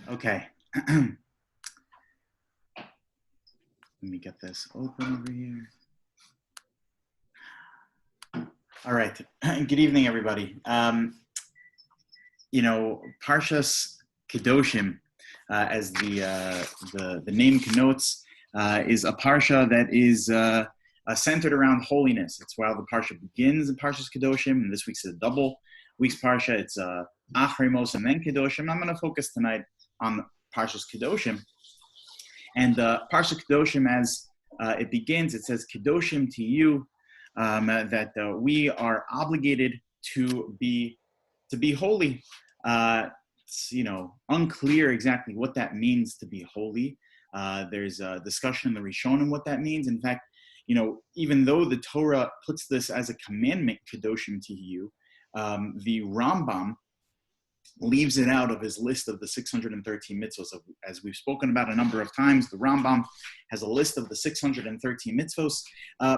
Okay. Let me get this open over here. All right. Good evening, everybody. Parshas Kedoshim, as the name connotes, is a parsha that is centered around holiness. It's where the parsha begins in Parshas Kedoshim, and this week's a double week's parsha. It's Achrei and then Kedoshim. I'm going to focus tonight on Parshas Kedoshim. And Parsha Kedoshim, as it begins, it says, Kedoshim to you, that we are obligated to be holy. It's unclear exactly what that means to be holy. There's a discussion in the Rishonim what that means. In fact, even though the Torah puts this as a commandment, Kedoshim to you, the Rambam leaves it out of his list of the 613 mitzvos. As we've spoken about a number of times, the Rambam has a list of the 613 mitzvos,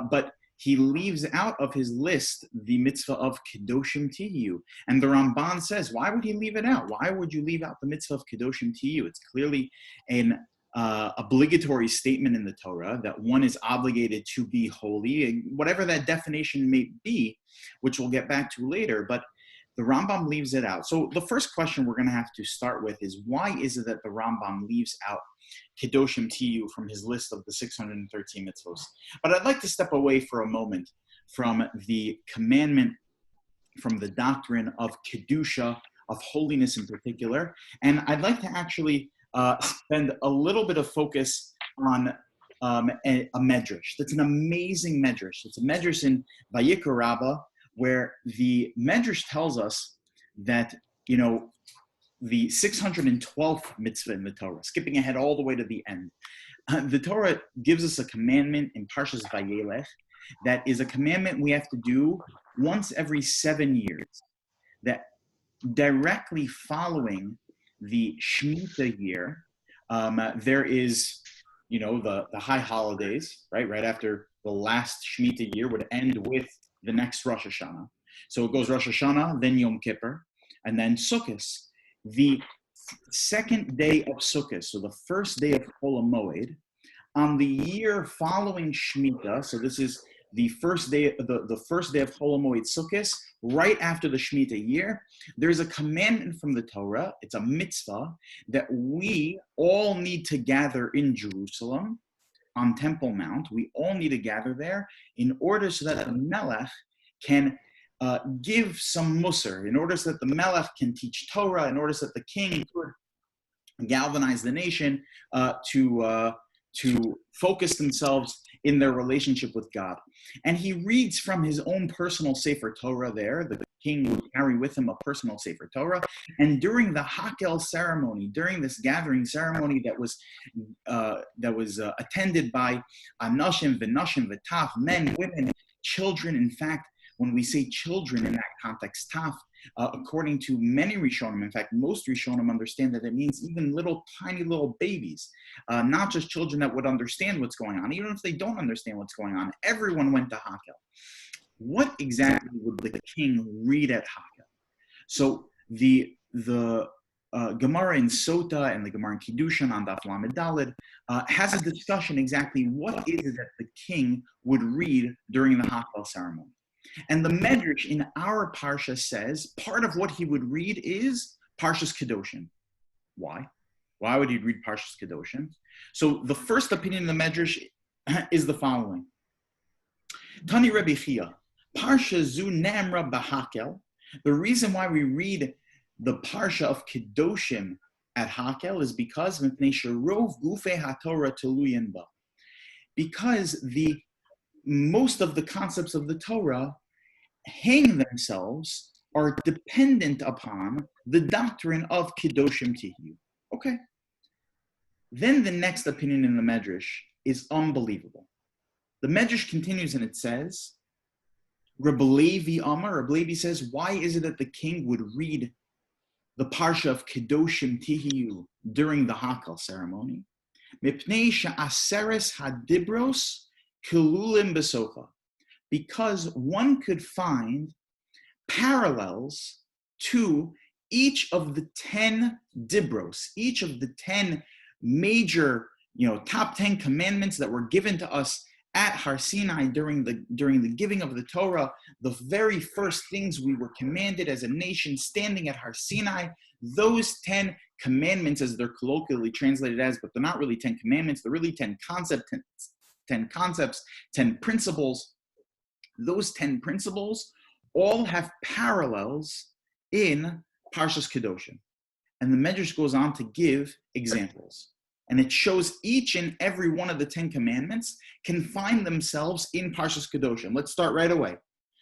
but he leaves out of his list the mitzvah of Kedoshim Tihiyu. And the Ramban says, why would he leave it out? Why would you leave out the mitzvah of Kedoshim Tihiyu? It's clearly an obligatory statement in the Torah that one is obligated to be holy, whatever that definition may be, which we'll get back to later. But the Rambam leaves it out. So the first question we're going to have to start with is, why is it that the Rambam leaves out Kedoshim Tihiyu from his list of the 613 mitzvos? But I'd like to step away for a moment from the commandment, from the doctrine of Kedushah, of holiness in particular, and I'd like to actually spend a little bit of focus on a medrash. That's an amazing medrash. It's a medrash in Vayikra Rabbah, where the medrash tells us that, the 612th mitzvah in the Torah, skipping ahead all the way to the end, the Torah gives us a commandment in Parshas Vayelech that is a commandment we have to do once every 7 years, that directly following the Shemitah year, there is, the high holidays, right after the last Shemitah year would end with the next Rosh Hashanah. So it goes Rosh Hashanah, then Yom Kippur, and then Sukkot. The second day of Sukkot, so the first day of Chol HaMoed, on the year following Shemitah, so this is the first day, the first day of Chol HaMoed Sukkot, right after the Shemitah year, there's a commandment from the Torah, it's a mitzvah, that we all need to gather in Jerusalem, on Temple Mount. We all need to gather there in order so that the Melech can give some musar, in order so that the Melech can teach Torah, in order so that the king could galvanize the nation to focus themselves in their relationship with God. And he reads from his own personal Sefer Torah there. The king would carry with him a personal Sefer Torah. And during the Hakel ceremony, during this gathering ceremony that was attended by Anashim, V'nashim, V'taf, men, women, children. In fact, when we say children in that context, taf, according to many Rishonim, in fact, most Rishonim understand that it means even tiny little babies, not just children that would understand what's going on. Even if they don't understand what's going on, everyone went to Hakel. What exactly would the king read at Hakel? So the Gemara in Sota and the Gemara in Kedushah on Daf Lamed Daled has a discussion exactly what is it that the king would read during the Hakel ceremony. And the Medrash in our Parsha says part of what he would read is Parshas Kedoshim. Why? Why would he read Parshas Kedoshim? So the first opinion in the Medrash is the following. Tani Rabbi Chia, Parsha Zu Namra B'Hakel. The reason why we read the Parsha of Kedoshim at Hakel is because Mipnei Sherov Gufei HaTorah Teluyin Ba. Because most of the concepts of the Torah hang themselves, are dependent upon the doctrine of Kedoshim Tihiyu. Okay. Then the next opinion in the Medrash is unbelievable. The Medrash continues and it says, Rabbi Levi Amar, Rabbi Levi says, why is it that the king would read the Parsha of Kedoshim Tihiyu during the Hakel ceremony? Mipnei she'aseres hadibros kilulim besocha. Because one could find parallels to each of the 10 dibros, each of the 10 major, top 10 commandments that were given to us at Har Sinai during the giving of the Torah, the very first things we were commanded as a nation standing at Har Sinai, those 10 commandments, as they're colloquially translated as, but they're not really 10 commandments, they're really 10 concepts, 10 principles. Those 10 principles all have parallels in Parshas Kedoshim. And the Medrash goes on to give examples. And it shows each and every one of the 10 commandments can find themselves in Parshas Kedoshim. Let's start right away.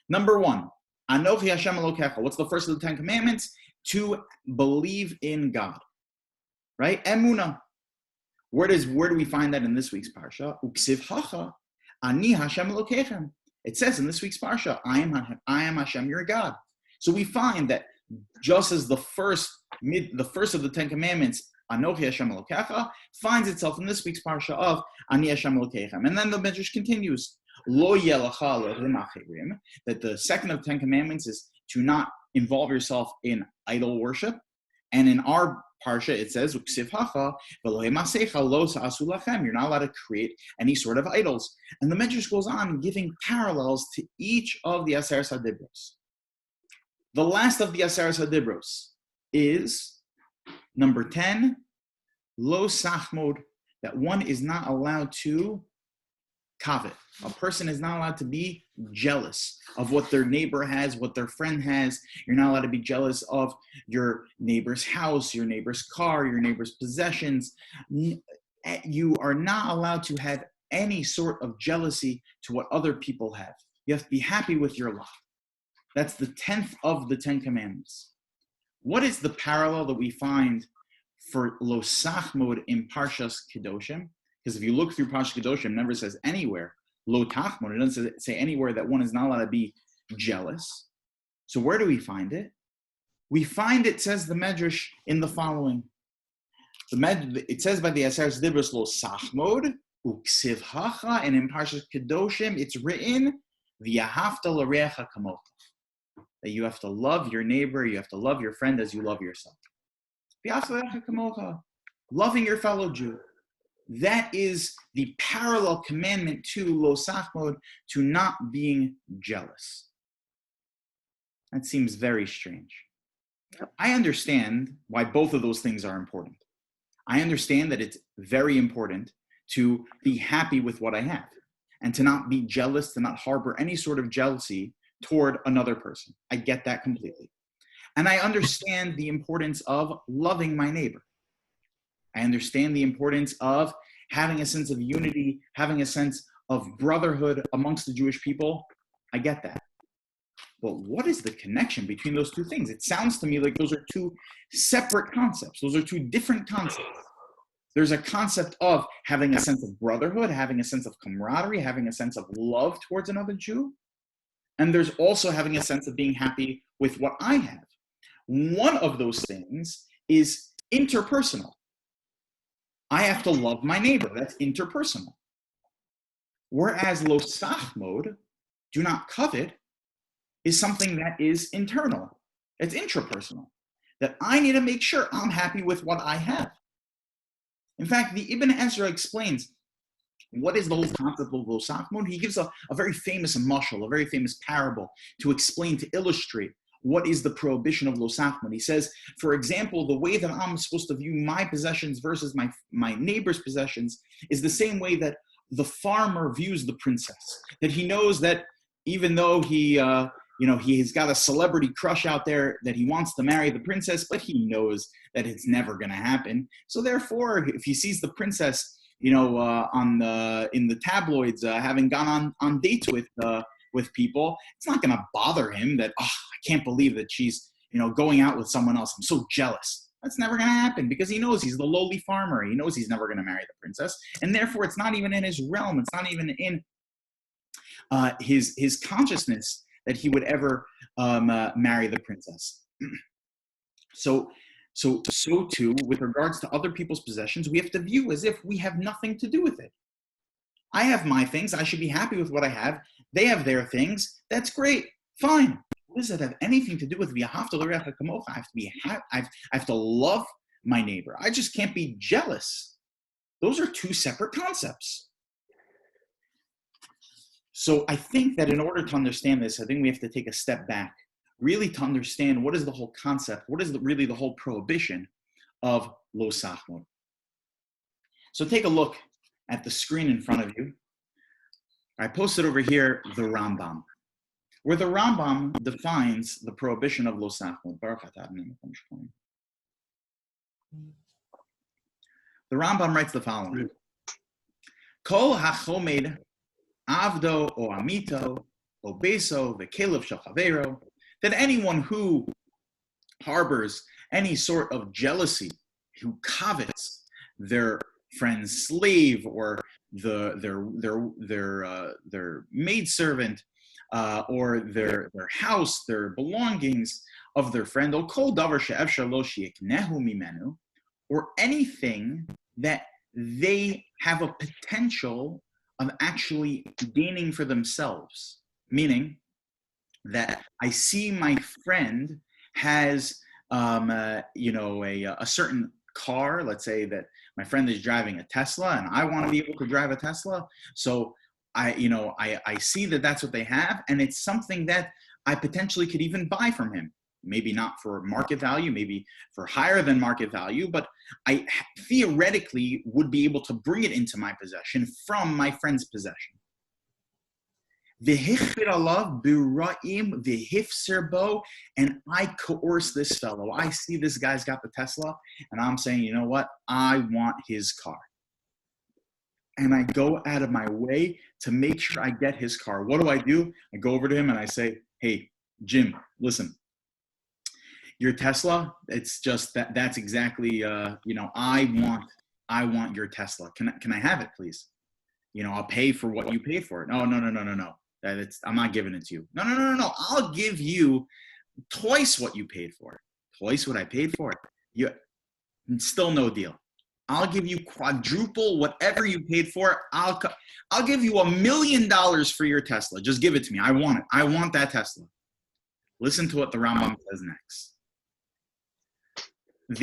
Number 1, Anochi Hashem Elokecha. What's the first of the 10 commandments? To believe in God. Right? Emunah. Where do we find that in this week's Parsha? Uksiv Hacha, Ani Hashem Elokechem. It says in this week's Parsha, I am Hashem, your God. So we find that just as the first of the 10 commandments, Anochi Hashem Elokecha, finds itself in this week's Parsha of Ani Hashem Elokechem. And then the Medrash continues, Lo yelecha Elohim acherim, that the second of the 10 commandments is to not involve yourself in idol worship. And in our Parsha, it says, Uksiv Hacha, Velohim asecha lo sa'asu lachem. You're not allowed to create any sort of idols. And the Medrash goes on giving parallels to each of the Aseres HaDibros. The last of the Aseres HaDibros is number 10, lo sachmod, that one is not allowed to covet. A person is not allowed to be jealous of what their neighbor has, what their friend has. You're not allowed to be jealous of your neighbor's house, your neighbor's car, your neighbor's possessions. You are not allowed to have any sort of jealousy to what other people have. You have to be happy with your lot. That's the 10th of the 10 commandments. What is the parallel that we find for lo sachmod in Parshas Kedoshim? Because if you look through Parsha Kedoshim, it never says anywhere lo tachmod. It doesn't say anywhere that one is not allowed to be jealous. So where do we find it? We find it, says the Medrash, in the following. It says by the Aseres Dibros lo sachmod uksiv hacha, and in Parsha Kedoshim it's written v'yahavta l'reacha kamocha, that you have to love your neighbor, you have to love your friend as you love yourself. V'yahavta l'reacha kamocha, loving your fellow Jew. That is the parallel commandment to lo sachmod, to not being jealous. That seems very strange. I understand why both of those things are important. I understand that it's very important to be happy with what I have and to not be jealous, to not harbor any sort of jealousy toward another person. I get that completely. And I understand the importance of loving my neighbor. I understand the importance of having a sense of unity, having a sense of brotherhood amongst the Jewish people. I get that. But what is the connection between those two things? It sounds to me like those are two separate concepts. Those are two different concepts. There's a concept of having a sense of brotherhood, having a sense of camaraderie, having a sense of love towards another Jew. And there's also having a sense of being happy with what I have. One of those things is interpersonal. I have to love my neighbor. That's interpersonal. Whereas lo sachmod, do not covet, is something that is internal. It's intrapersonal. That I need to make sure I'm happy with what I have. In fact, the Ibn Ezra explains what is the whole concept of lo sachmod. He gives a very famous mashal, a very famous parable to explain, to illustrate what is the prohibition of lo sachmod. He says, for example, the way that I'm supposed to view my possessions versus my neighbor's possessions is the same way that the views the princess. That he knows that even though he's got a celebrity crush out there that he wants to marry the princess, but he knows that it's never going to happen. So therefore, if he sees the princess, in the tabloids, having gone on dates with people, it's not going to bother him that, I can't believe that she's, going out with someone else. I'm so jealous. That's never going to happen because he knows he's the lowly farmer. He knows he's never going to marry the princess. And therefore, it's not even in his realm. It's not even in his consciousness that he would ever marry the princess. So too, with regards to other people's possessions, we have to view as if we have nothing to do with it. I have my things. I should be happy with what I have. They have their things. That's great. Fine. does that have anything to do with v'ahavta l'recha kamocha? I have to love my neighbor. I just can't be jealous. Those are two separate concepts. So I think that in order to understand this, I think we have to take a step back, really to understand what is the whole concept, what is really the whole prohibition of lo sachmod. So take a look at the screen in front of you. I posted over here the Rambam, where the Rambam defines the prohibition of lo sachmod. The Rambam writes the following: Kol hachomed avdo o amito o beso v'kelev shel chavero, that anyone who harbors any sort of jealousy, who covets their friend's slave or their maidservant or their house, their belongings of their friend, o kol davar she'efshar lo she'iknehu mimenu, or anything that they have a potential of actually gaining for themselves. Meaning that I see my friend has, a certain car. Let's say that my friend is driving a Tesla, and I want to be able to drive a Tesla. So I see that that's what they have, and it's something that I potentially could even buy from him. Maybe not for market value, maybe for higher than market value, but I theoretically would be able to bring it into my possession from my friend's possession. And I coerce this fellow. I see this guy's got the Tesla, and I'm saying, you know what? I want his car. And I go out of my way to make sure I get his car. What do? I go over to him and I say, hey, Jim, listen. Your Tesla, it's just that's exactly, I want your Tesla. Can I have it, please? I'll pay for what you paid for it. No. I'm not giving it to you. No. I'll give you twice what you paid for it. Twice what I paid for it. Still no deal. I'll give you quadruple whatever you paid for it. I'll give you $1 million for your Tesla. Just give it to me. I want it. I want that Tesla. Listen to what the Rambam says next. And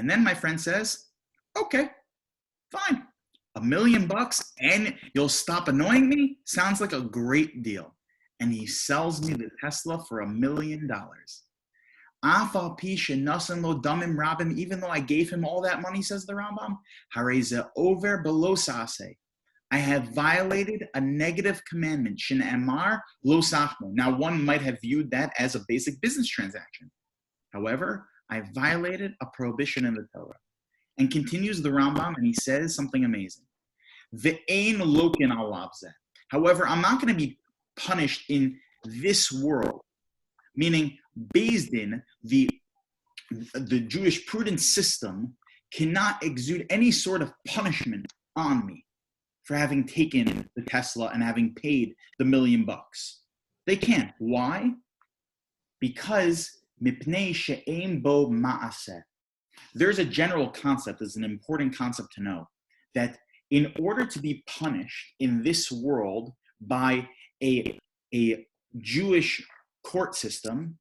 then my friend says, okay, fine. $1 million and you'll stop annoying me? Sounds like a great deal. And he sells me the Tesla for $1 million. Even though I gave him all that money, says the Rambam, I have violated a negative commandment. Now, one might have viewed that as a basic business transaction. However, I violated a prohibition in the Torah. And continues the Rambam, and he says something amazing. However, I'm not going to be punished in this world, meaning Beis Din, the Jewish prudence system, cannot exude any sort of punishment on me for having taken the Tesla and having paid the $1 million. They can't. Why? Because mipnei she'ein bo ma'aseh. There's a general concept, it's an important concept to know, that in order to be punished in this world by a Jewish court system,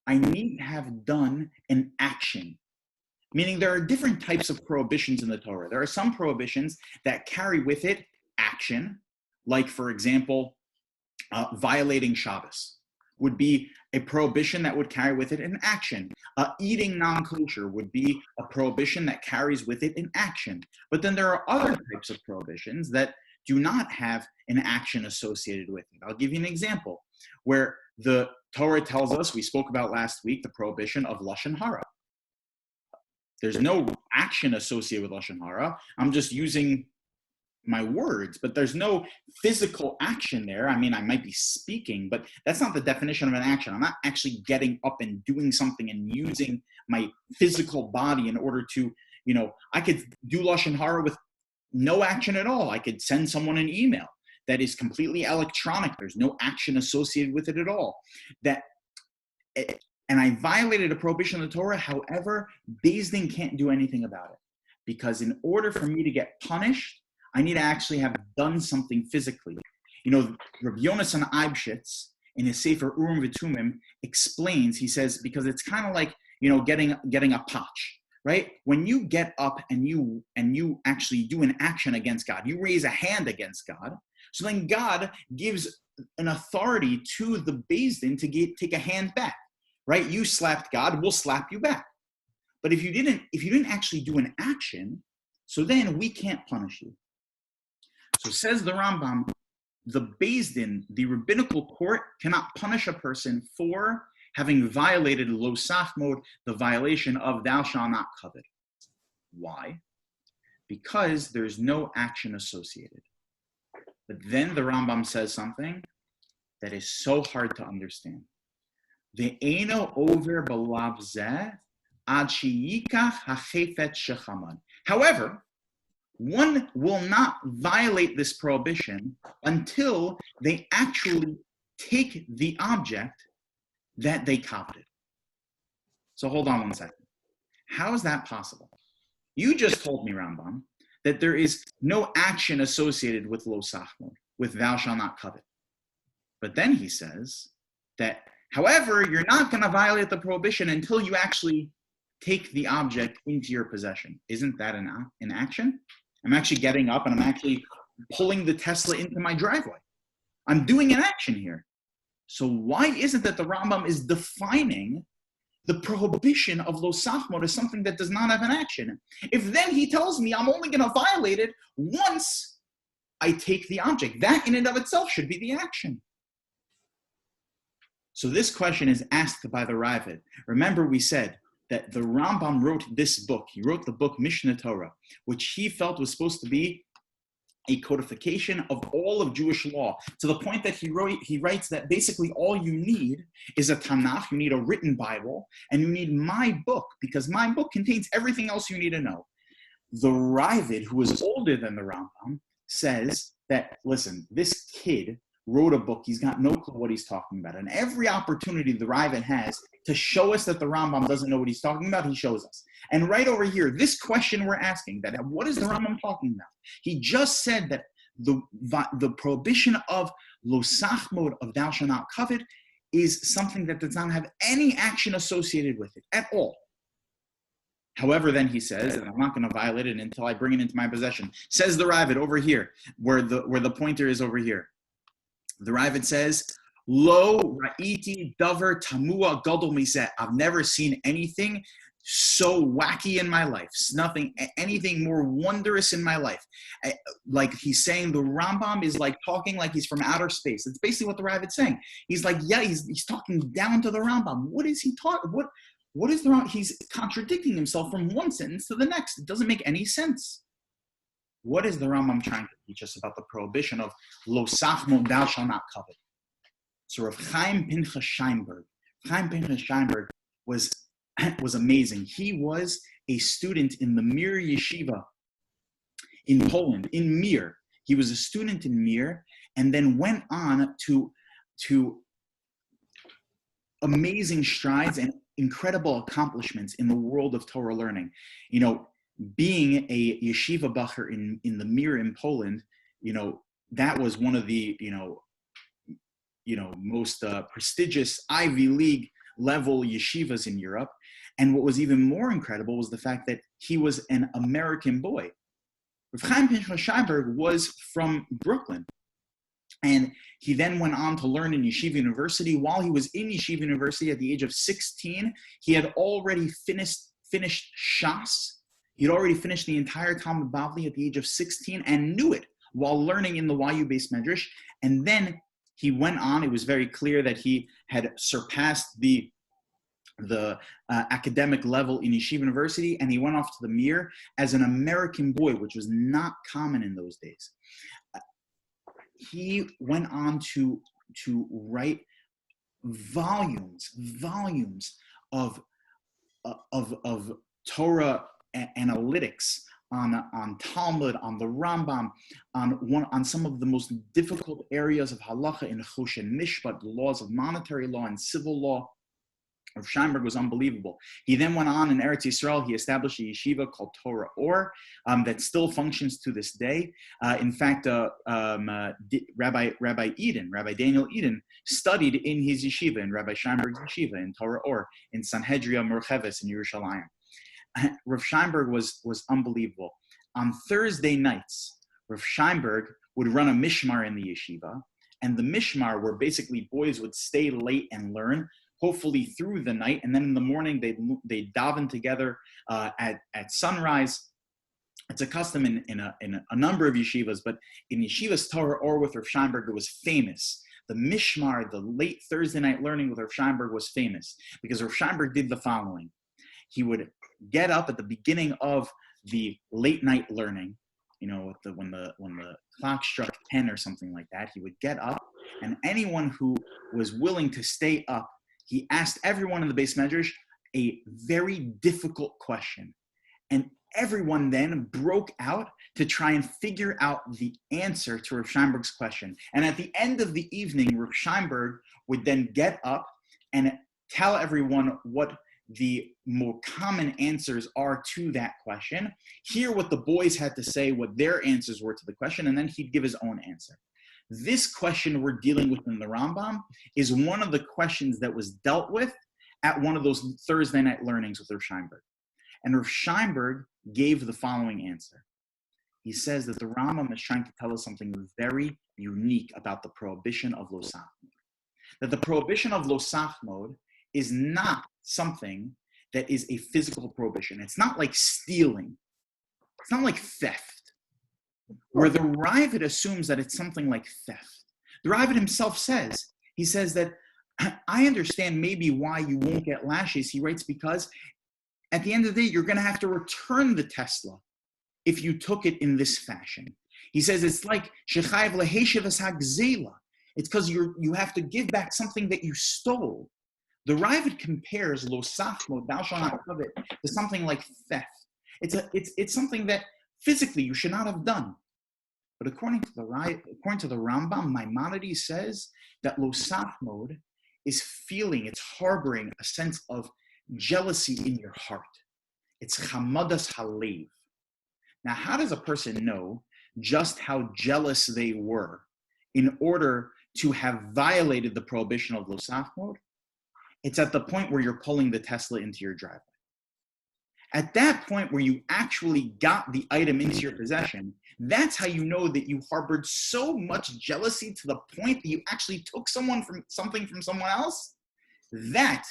I need to have done an action. Meaning there are different types of prohibitions in the Torah. There are some prohibitions that carry with it action, like, for example, violating Shabbos would be a prohibition that would carry with it an action. Eating non-kosher would be a prohibition that carries with it an action. But then there are other types of prohibitions that do not have an action associated with it. I'll give you an example where the Torah tells us, we spoke about last week, the prohibition of Lashon Hara. There's no action associated with Lashon Hara. I'm just using my words, but there's no physical action there. I mean, I might be speaking, but that's not the definition of an action. I'm not actually getting up and doing something and using my physical body in order to, I could do Lashon Hara with no action at all. I could send someone an email that is completely electronic. There's no action associated with it at all. And I violated a prohibition of the Torah. However, Beis Din can't do anything about it, because in order for me to get punished, I need to actually have done something physically. Rabbi Yonasan Eibshitz in his Sefer Urim V'Tumim explains, he says, because it's kind of like, getting a patch, right? When you get up and you actually do an action against God, you raise a hand against God, so then God gives an authority to the Beis Din to take a hand back, right? You slapped God, we'll slap you back. But if you didn't actually do an action, so then we can't punish you. So says the Rambam, the Beis Din, the rabbinical court, cannot punish a person for having violated lo sachmod, the violation of thou shalt not covet. Why? Because there's no action associated. But then the Rambam says something that is so hard to understand. Ve'eno over b'lav zeh ad sheyikach hachefetz shechamad. However, one will not violate this prohibition until they actually take the object that they coveted. So hold on one second. How is that possible? You just told me, Rambam, that there is no action associated with lo sachmod, with thou shalt not covet. But then he says that, however, you're not going to violate the prohibition until you actually take the object into your possession. Isn't that an action? I'm actually getting up and I'm actually pulling the Tesla into my driveway. I'm doing an action here. So why is it that the Rambam is defining the prohibition of lo sachmod as something that does not have an action? If then he tells me I'm only going to violate it once I take the object, that in and of itself should be the action. So this question is asked by the Ravid. Remember, we said that the Rambam wrote this book. He wrote the book Mishnah Torah, which he felt was supposed to be a codification of all of Jewish law, to the point that he writes that basically all you need is a Tanakh, you need a written Bible, and you need my book, because my book contains everything else you need to know. The Ravid, who is older than the Rambam, says that, listen, this kid wrote a book, he's got no clue what he's talking about. And every opportunity the Ravid has to show us that the Rambam doesn't know what he's talking about, he shows us. And right over here, this question we're asking, that what is the Rambam talking about? He just said that the prohibition of lo sachmod, of thou shalt not covet, is something that does not have any action associated with it at all. However, then he says that I'm not going to violate it until I bring it into my possession. Says the Ravid over here, where the pointer is over here. The Ravid says, Lo ra'iti davar tamua gadol miseh. I've never seen anything so wacky in my life. Anything more wondrous in my life. Like he's saying, the Rambam is like talking like he's from outer space. That's basically what the Ravid's saying. He's like, yeah, he's talking down to the Rambam. What is he talking? What is the Rambam? He's contradicting himself from one sentence to the next. It doesn't make any sense. What is the Rambam trying to teach us about the prohibition of lo sachmod, thou shalt not covet? So Rav Chaim Pinchas Scheinberg was amazing. He was a student in the Mir Yeshiva in Poland, in Mir. He was a student in Mir and then went on to amazing strides and incredible accomplishments in the world of Torah learning. Being a yeshiva bacher in the Mir in Poland, that was one of the, most prestigious Ivy League level yeshivas in Europe. And what was even more incredible was the fact that he was an American boy. Rav Chaim Pinchas Scheinberg was from Brooklyn. And he then went on to learn in Yeshiva University. While he was in Yeshiva University at the age of 16, he had already finished Shas. He'd already finished the entire Talmud Bavli at the age of 16 and knew it while learning in the YU based Medrash. And then he went on. It was very clear that he had surpassed the academic level in Yeshiva University, and he went off to the Mir as an American boy, which was not common in those days. He went on to write volumes of Torah analytics on Talmud, on the Rambam, on some of the most difficult areas of halacha in Chush and Mishpat, the laws of monetary law and civil law. Rav Scheinberg was unbelievable. He then went on in Eretz Yisrael. He established a yeshiva called Torah Or that still functions to this day. In fact, Rabbi Daniel Eden, studied in his yeshiva, in Rabbi Scheinberg's yeshiva, in Torah Or, in Sanhedria Mercheves in Yerushalayim. Rav Scheinberg was unbelievable. On Thursday nights, Rav Scheinberg would run a mishmar in the yeshiva, and the mishmar where basically boys would stay late and learn, hopefully through the night, and then in the morning they'd daven together at sunrise. It's a custom in a number of yeshivas, but in yeshivas Torah Or with Rav Scheinberg, it was famous. The mishmar, the late Thursday night learning with Rav Scheinberg was famous because Rav Scheinberg did the following. He would get up at the beginning of the late night learning, when the clock struck 10 or something like that. He would get up, and anyone who was willing to stay up, he asked everyone in the Beis Medrash a very difficult question. And everyone then broke out to try and figure out the answer to Rav Scheinberg's question. And at the end of the evening, Rav Scheinberg would then get up and tell everyone what the more common answers are to that question, hear what the boys had to say, what their answers were to the question, and then he'd give his own answer. This question we're dealing with in the Rambam is one of the questions that was dealt with at one of those Thursday night learnings with Rav Scheinberg. And Rav Scheinberg gave the following answer. He says that the Rambam is trying to tell us something very unique about the prohibition of lo sachmod. That the prohibition of lo sachmod is not something that is a physical prohibition. It's not like stealing. It's not like theft. Where the Ravid assumes that it's something like theft. The Ravid himself says that, I understand maybe why you won't get lashes. He writes, because at the end of the day, you're going to have to return the Tesla if you took it in this fashion. He says it's like shechayev leheshevas hagzela. It's because you have to give back something that you stole. The Ravid compares lo sachmod, thou shalt not covet, to something like theft. It's something that physically you should not have done. But according to the Rambam, Maimonides says that lo sachmod is feeling, it's harboring a sense of jealousy in your heart. It's chamadas halev. Now, how does a person know just how jealous they were in order to have violated the prohibition of lo sachmod? It's at the point where you're pulling the Tesla into your driveway. At that point where you actually got the item into your possession, that's how you know that you harbored so much jealousy to the point that you actually took something from someone else. That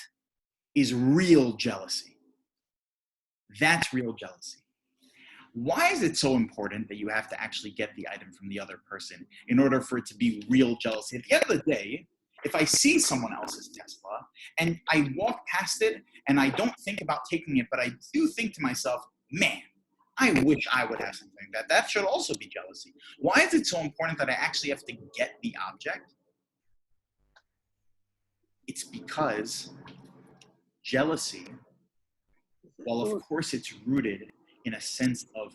is real jealousy. That's real jealousy. Why is it so important that you have to actually get the item from the other person in order for it to be real jealousy? At the end of the day, if I see someone else's Tesla and I walk past it and I don't think about taking it, but I do think to myself, man, I wish I would have something like that. That should also be jealousy. Why is it so important that I actually have to get the object? It's because jealousy, while of course it's rooted in a sense of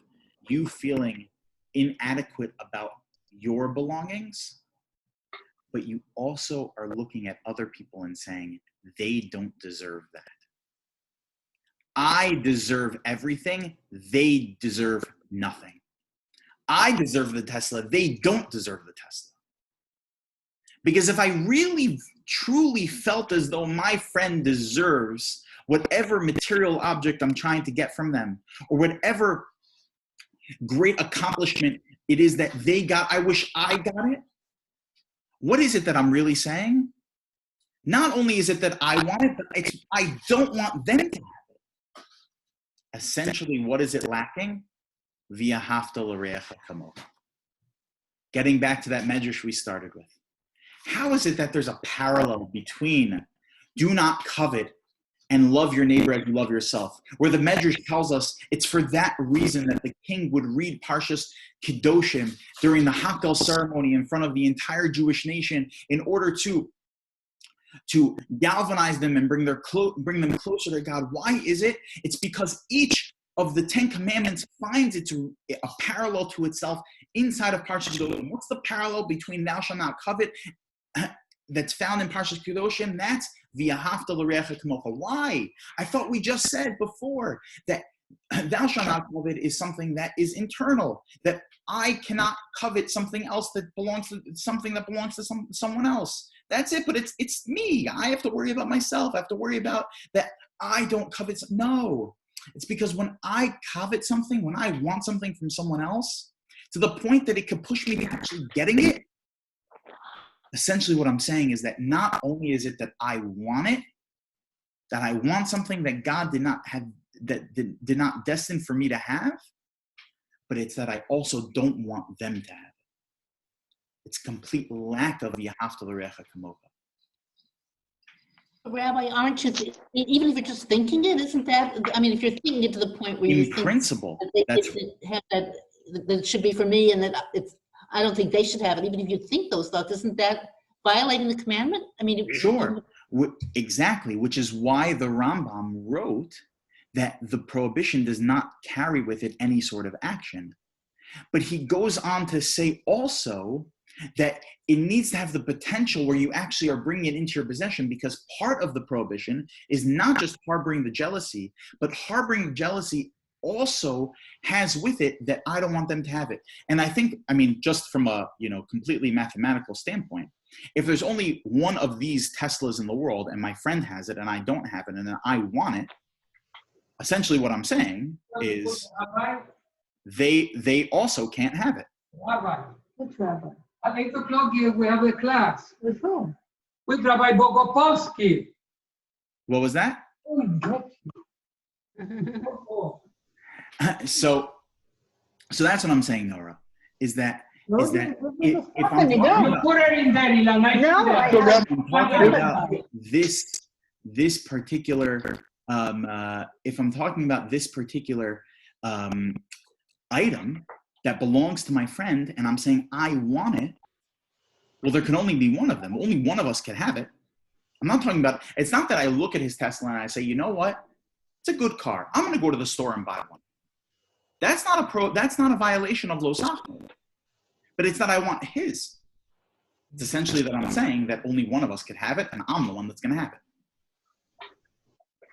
you feeling inadequate about your belongings, but you also are looking at other people and saying, they don't deserve that. I deserve everything. They deserve nothing. I deserve the Tesla. They don't deserve the Tesla. Because if I really, truly felt as though my friend deserves whatever material object I'm trying to get from them, or whatever great accomplishment it is that they got, I wish I got it. What is it that I'm really saying? Not only is it that I want it, but I don't want them to have it. Essentially, what is it lacking? V'ahavta l'reacha kamocha. Getting back to that medrash we started with. How is it that there's a parallel between do not covet and love your neighbor as you love yourself? Where the medrash tells us it's for that reason that the king would read Parshas Kedoshim during the Hakel ceremony in front of the entire Jewish nation in order to galvanize them and bring them closer to God. Why is it? It's because each of the 10 commandments finds a parallel to itself inside of Parshas Kedoshim. What's the parallel between thou shalt not covet that's found in Parshas Kedoshim? That's v'ahavta l'reacha kamocha. Why? I thought we just said before that thou shalt not covet is something that is internal, that I cannot covet something else that belongs to someone else. That's it, but it's me. I have to worry about myself. I have to worry about that I don't covet. No, it's because when I covet something, when I want something from someone else, to the point that it could push me to actually getting it, essentially what I'm saying is that not only is it that I want it, that I want something that God did not have, that did not destine for me to have, but it's that I also don't want them to have it. It's complete lack of v'ahavta l'reacha kamocha. Rabbi, aren't you, even if you're just thinking it, isn't that, I mean, if you're thinking it to the point where you think principle, that it should be for me and that I don't think they should have it, even if you think those thoughts, isn't that violating the commandment? I mean, sure, exactly, which is why the Rambam wrote that the prohibition does not carry with it any sort of action. But he goes on to say also that it needs to have the potential where you actually are bringing it into your possession, because part of the prohibition is not just harboring the jealousy, but harboring jealousy also has with it that I don't want them to have it. And I think, I mean, just from a completely mathematical standpoint, if there's only one of these Teslas in the world and my friend has it and I don't have it and then I want it, essentially what I'm saying is they also can't have it. Rabbi. Which rabbi? At 8 o'clock we have a class. With whom? With Rabbi Bogopolsky. What was that? So that's what I'm saying, Nora, is that if I'm talking about, put it in there, Ilana. I'm talking about this particular if I'm talking about this particular item that belongs to my friend and I'm saying I want it, well, there can only be one of them. Only one of us can have it. I'm not talking about, it's not that I look at his Tesla and I say, you know what? It's a good car. I'm going to go to the store and buy one. That's not a violation of Lo Sachnu. But it's that I want his. It's essentially that I'm saying that only one of us could have it and I'm the one that's going to have it.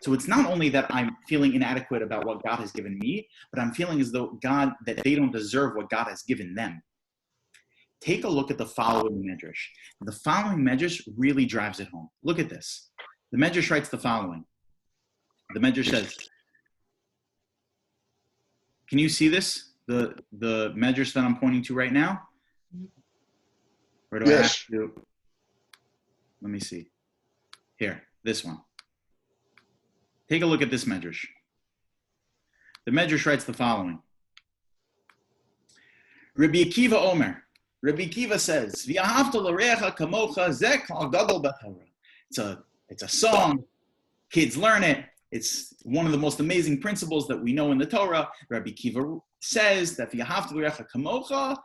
So it's not only that I'm feeling inadequate about what God has given me, but I'm feeling as though that they don't deserve what God has given them. Take a look at the following medrash. The following medrash really drives it home. Look at this. The medrash writes the following. The medrash says, can you see this? The medrash that I'm pointing to right now? Or do I have to? Let me see. Here, this one. Take a look at this medrash. The medrash writes the following. Rabbi Akiva Omer. Rabbi Akiva says, "V'ahavta l'reacha kamocha zeh kol gadol b'Torah." It's a song. Kids learn it. It's one of the most amazing principles that we know in the Torah. Rabbi Akiva says that v'ahavta l'reacha kamocha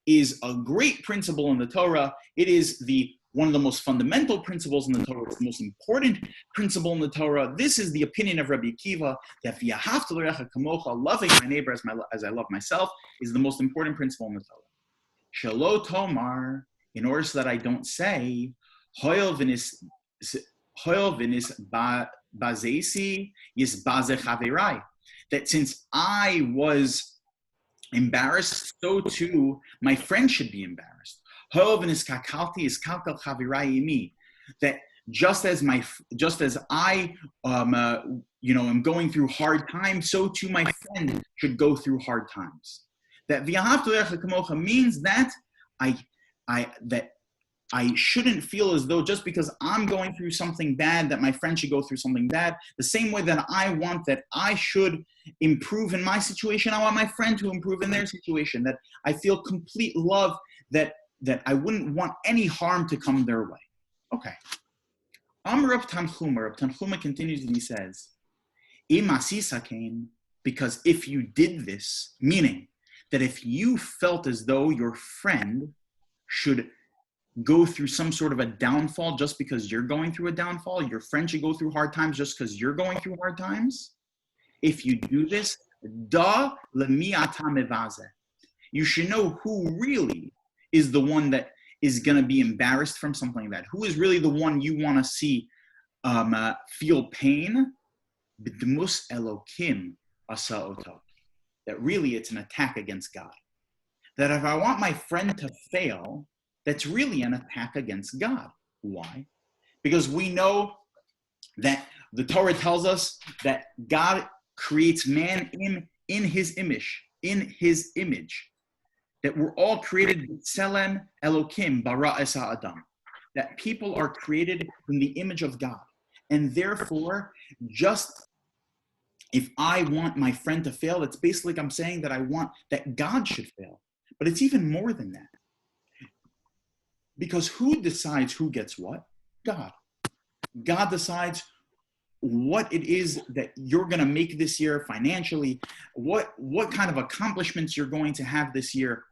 is a great principle in the Torah. It is one of the most fundamental principles in the Torah. It's the most important principle in the Torah. This is the opinion of Rabbi Akiva, that v'ahavta l'reacha kamocha, loving my neighbor as I love myself, is the most important principle in the Torah. Shelo tomar, in order so that I don't say, hoyel v'nis bazesi yisbaze chaverai, that since I was embarrassed, so too my friend should be embarrassed. Hoyel v'nis kakalti is kalkal chaverai imi, that just as I am going through hard times, so too my friend should go through hard times. That v'ahavta l'reacha kamocha means that I shouldn't feel as though just because I'm going through something bad that my friend should go through something bad. The same way that I want that I should improve in my situation, I want my friend to improve in their situation. That I feel complete love, that I wouldn't want any harm to come their way. Okay. Reb Tanchuma continues and he says, Im asisa kain, because if you did this, meaning that if you felt as though your friend should go through some sort of a downfall just because you're going through a downfall, your friend should go through hard times just because you're going through hard times, if you do this, you should know who really is the one that is going to be embarrassed from something like that. Who is really the one you want to see feel pain, b'dmus Elokim asa oto, that really it's an attack against God. That if I want my friend to fail, that's really an attack against God. Why? Because we know that the Torah tells us that God creates man in his image, that we're all created Tselem Elokim bara es ha'adam, that people are created in the image of God. And therefore, just if I want my friend to fail, it's basically like I'm saying that I want that God should fail. But it's even more than that. Because who decides who gets what? God. God decides what it is that you're going to make this year financially, what kind of accomplishments you're going to have this year.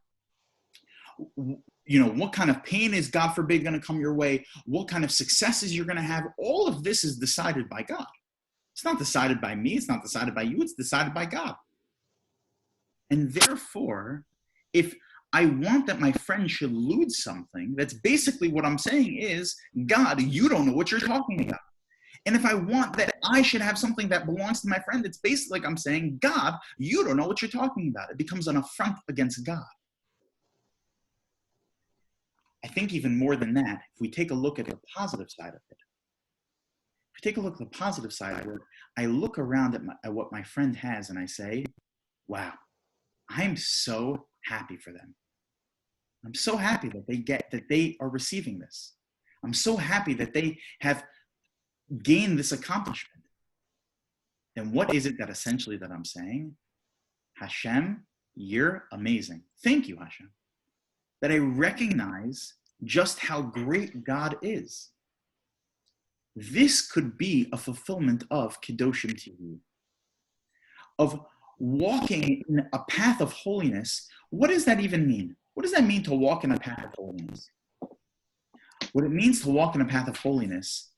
You know, what kind of pain is, God forbid, going to come your way, what kind of successes you're going to have. All of this is decided by God. It's not decided by me, it's not decided by you, it's decided by God. And therefore, if I want that my friend should lose something, that's basically what I'm saying is, God, you don't know what you're talking about. And if I want that I should have something that belongs to my friend, it's basically like I'm saying, God, you don't know what you're talking about. It becomes an affront against God. I think even more than that, if we take a look at the positive side of it, I look around at what my friend has and I say, wow, I'm so happy for them. I'm so happy that they are receiving this. I'm so happy that they have gained this accomplishment. Then what is it that essentially that I'm saying? Hashem, you're amazing. Thank you, Hashem. That I recognize just how great God is. This could be a fulfillment of Kedoshim to you, of walking in a path of holiness. What does that even mean? What does that mean to walk in a path of holiness? What it means to walk in a path of holiness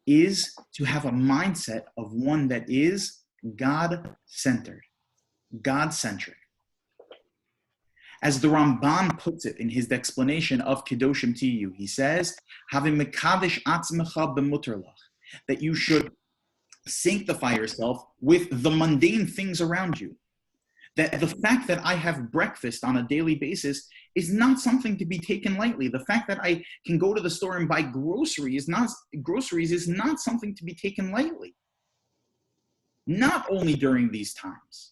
is to have a mindset of one that is God-centered, God-centric. As the Ramban puts it in his explanation of Kedoshim to you, he says, that you should sanctify yourself with the mundane things around you. That the fact that I have breakfast on a daily basis is not something to be taken lightly. The fact that I can go to the store and buy groceries is not something to be taken lightly. Not only during these times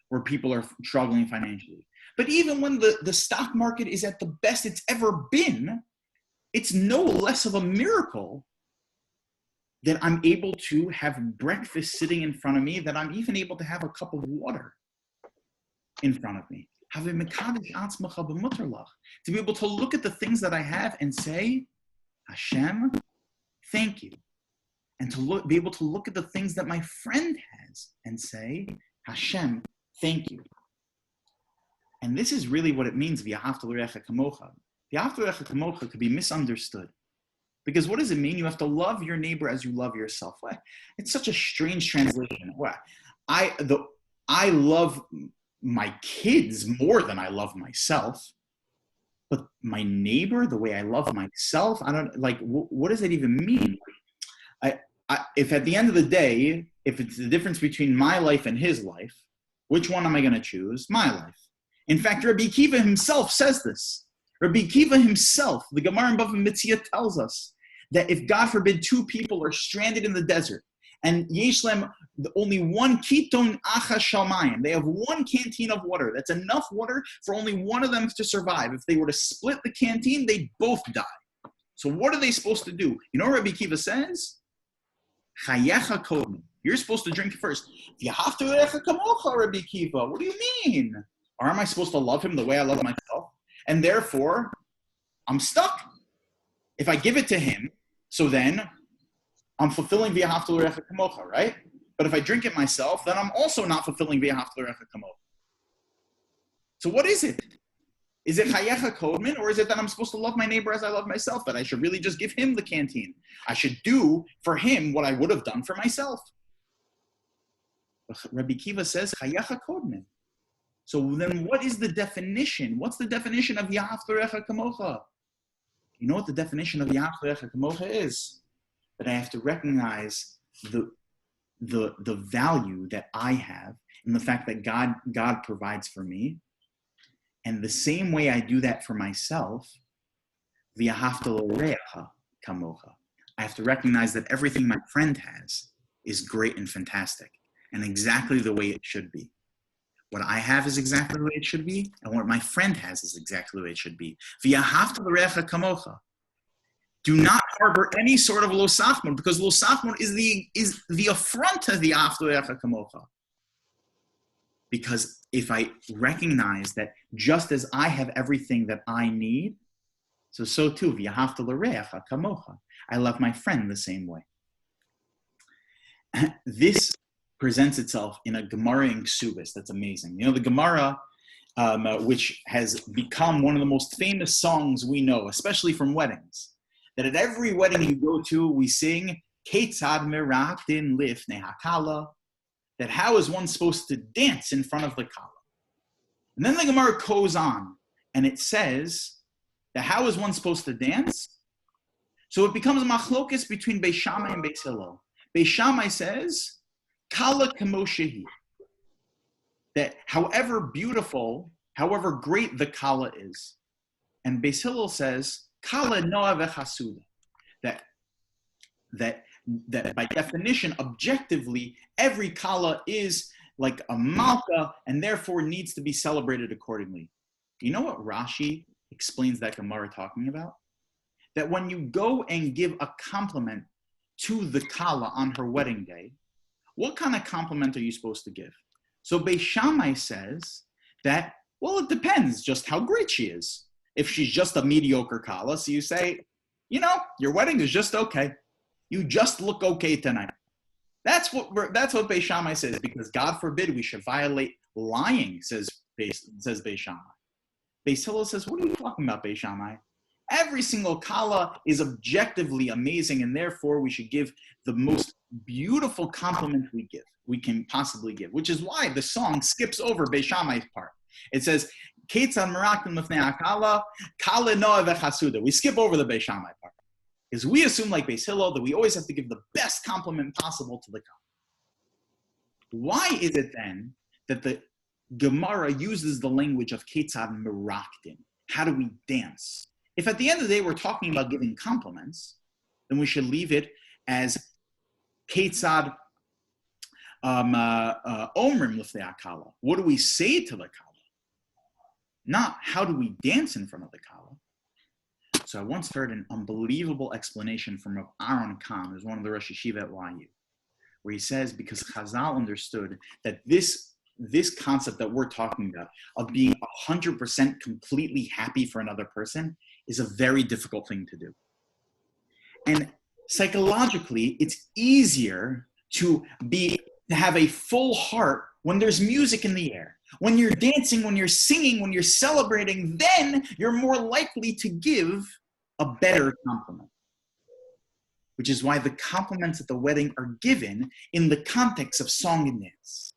where people are struggling financially, but even when the stock market is at the best it's ever been, it's no less of a miracle that I'm able to have breakfast sitting in front of me, that I'm even able to have a cup of water in front of me. To be able to look at the things that I have and say, Hashem, thank you. And to be able to look at the things that my friend has and say, Hashem, thank you. And this is really what it means, v'ahavta l'recha kamocha. V'ahavta l'recha kamocha could be misunderstood. Because what does it mean? You have to love your neighbor as you love yourself. It's such a strange translation. I love my kids more than I love myself. But my neighbor, the way I love myself, I don't, like, what does that even mean? If at the end of the day, if it's the difference between my life and his life, which one am I going to choose? My life. In fact, Rabbi Akiva himself says this. Rabbi Akiva himself, the Gemara in Bava Metzia tells us that if, God forbid, two people are stranded in the desert and Yeshlem, only one kiton acha shalmayim, they have one canteen of water. That's enough water for only one of them to survive. If they were to split the canteen, they'd both die. So what are they supposed to do? You know what Rabbi Akiva says? Chayecha kodem. You're supposed to drink first. V'ahavta kamocha, Rabbi Akiva. What do you mean? Or am I supposed to love him the way I love myself? And therefore, I'm stuck. If I give it to him, so then I'm fulfilling v'ahavta l'recha kamocha, right? But if I drink it myself, then I'm also not fulfilling v'ahavta l'recha kamocha. So what is it? Is it chayecha kodmin, or is it that I'm supposed to love my neighbor as I love myself, that I should really just give him the canteen? I should do for him what I would have done for myself. But Rabbi Akiva says chayecha kodmin. So then what is the definition? What's the definition of v'ahavta l'recha kamocha? You know what the definition of v'ahavta l'recha kamocha is? that I have to recognize the value that I have in the fact that God provides for me. And the same way I do that for myself, v'ahavta l'reacha kamocha. I have to recognize that everything my friend has is great and fantastic and exactly the way it should be. What I have is exactly the way it should be, and what my friend has is exactly the way it should be. V'ahavta l'reacha kamocha. Do not harbor any sort of lo sachmon, because lo sachmon is the affront to the ahavta l'reacha kamocha. Because if I recognize that just as I have everything that I need, so too, v'ahavta l'reacha kamocha. I love my friend the same way. This presents itself in a Gemara in Ksubis. That's amazing. You know, the Gemara, which has become one of the most famous songs we know, especially from weddings, that at every wedding you go to, we sing, Ketzad meraktin lifnei hakala, that how is one supposed to dance in front of the kala? And then the Gemara goes on, and it says that how is one supposed to dance? So it becomes a machlokes between Beis Shammai and Beis Hillel. Beis Shammai says, Kala kamo shehi, that however beautiful, however great the kala is. And Beis Hillel says, Kala noa v'chasuda, that by definition, objectively, every kala is like a malka and therefore needs to be celebrated accordingly. You know what Rashi explains that Gemara talking about? That when you go and give a compliment to the kala on her wedding day, what kind of compliment are you supposed to give? So Beis Shammai says that, well, it depends just how great she is. If she's just a mediocre kala, so you say, you know, your wedding is just okay. You just look okay tonight. That's what Beis Shammai says, because God forbid we should violate lying, says Beis Shammai. Beis Hillel says, what are you talking about, Beis Shammai? Every single kala is objectively amazing, and therefore we should give the most beautiful compliment we can possibly give, which is why the song skips over Beis Shammai's part. It says, Ketzad meraktin lifnei hakala, kala noa v'chasuda. We skip over the Beis Shammai part, because we assume, like Beis Hillel, that we always have to give the best compliment possible to the kala. Why is it then that the Gemara uses the language of Ketzad meraktin? How do we dance? If at the end of the day we're talking about giving compliments, then we should leave it as Ketzad omrim lifnei hakala. What do we say to the kala? Not how do we dance in front of the kala. So I once heard an unbelievable explanation from Rabbi Aaron Kahn, who's one of the Rosh Yeshiva at YU, where he says, because Chazal understood that this concept that we're talking about of being 100% completely happy for another person is a very difficult thing to do. And psychologically, it's easier to have a full heart when there's music in the air. When you're dancing, when you're singing, when you're celebrating, then you're more likely to give a better compliment. Which is why the compliments at the wedding are given in the context of song and dance.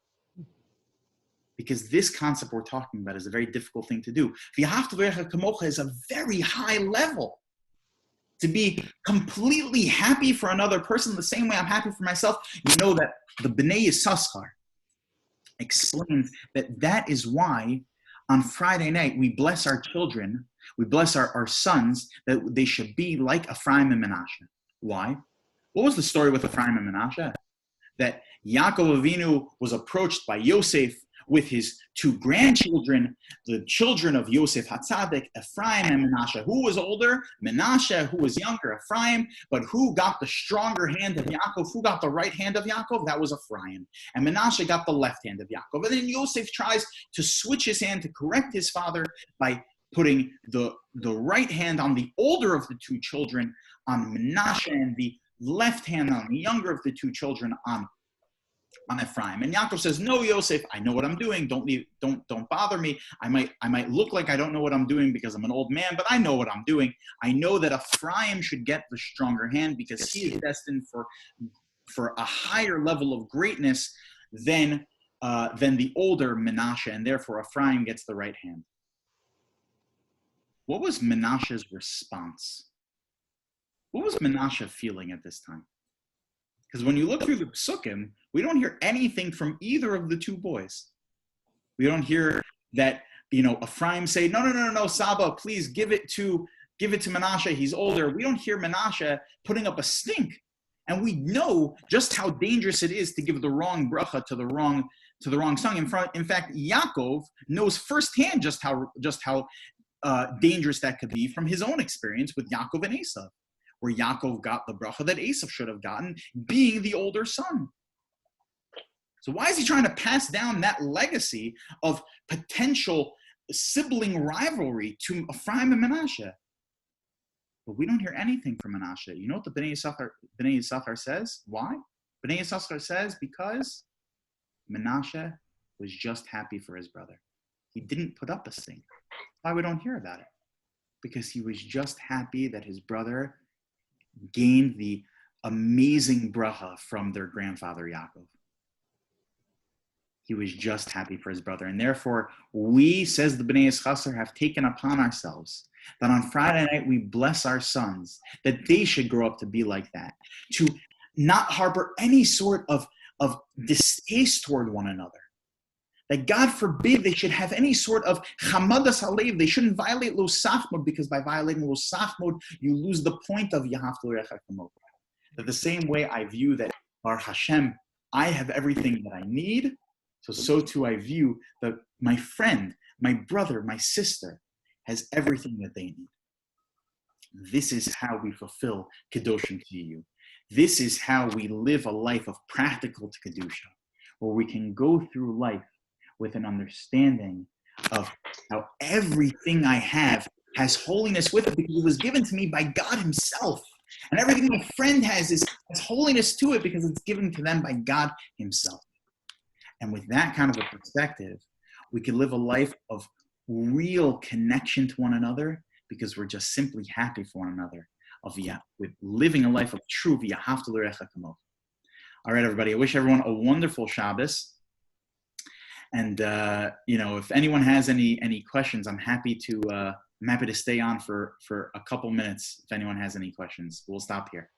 Because this concept we're talking about is a very difficult thing to do. V'ahavta l'reacha kamocha is a very high level. To be completely happy for another person the same way I'm happy for myself. You know that the Bnei Yisachar explains that is why on Friday night we bless our children, we bless our sons, that they should be like Ephraim and Menashe. Why? What was the story with Ephraim and Menashe? That Yaakov Avinu was approached by Yosef with his two grandchildren, the children of Yosef HaTzadik, Ephraim and Menashe. Who was older? Menashe. Who was younger? Ephraim. But who got the stronger hand of Yaakov? Who got the right hand of Yaakov? That was Ephraim. And Menashe got the left hand of Yaakov. And then Yosef tries to switch his hand to correct his father by putting the right hand on the older of the two children on Menashe and the left hand on the younger of the two children on Ephraim. And Yaakov says, no, Yosef, I know what I'm doing. Don't bother me. I might look like I don't know what I'm doing because I'm an old man, but I know what I'm doing. I know that Ephraim should get the stronger hand because he is destined for a higher level of greatness than the older Menashe, and therefore Ephraim gets the right hand. What was Menashe's response? What was Menashe feeling at this time? Because when you look through the Psukim, we don't hear anything from either of the two boys. We don't hear that, Ephraim say, no, Saba, please give it to Menashe. He's older. We don't hear Menashe putting up a stink. And we know just how dangerous it is to give the wrong bracha to the wrong son. In fact, Yaakov knows firsthand just how dangerous that could be from his own experience with Yaakov and Esav, where Yaakov got the bracha that Esav should have gotten, being the older son. So why is he trying to pass down that legacy of potential sibling rivalry to Ephraim and Menashe? But we don't hear anything from Menashe. You know what the Bnei Yisachar says? Why? Bnei Yisachar says because Menashe was just happy for his brother. He didn't put up a stink. Why we don't hear about it? Because he was just happy that his brother gained the amazing bracha from their grandfather Yaakov. He was just happy for his brother. And therefore, we, says the Bnei Yisachar, have taken upon ourselves that on Friday night we bless our sons, that they should grow up to be like that, to not harbor any sort of distaste toward one another. That God forbid they should have any sort of chamadas halev. They shouldn't violate lo sachmod, because by violating lo sachmod, you lose the point of yahavta l'recha kamocha. That the same way I view that, Baruch Hashem, I have everything that I need, so too I view that my friend, my brother, my sister has everything that they need. This is how we fulfill Kedoshim to you. This is how we live a life of practical Kedushah, where we can go through life with an understanding of how everything I have has holiness with it, because it was given to me by God himself. And everything my friend has holiness to it because it's given to them by God himself. And with that kind of a perspective, we can live a life of real connection to one another, because we're just simply happy for one another, with living a life of true v'yahavta l'recha kamocha. All right, everybody. I wish everyone a wonderful Shabbos. And if anyone has any questions, I'm happy to stay on for a couple minutes. If anyone has any questions, we'll stop here.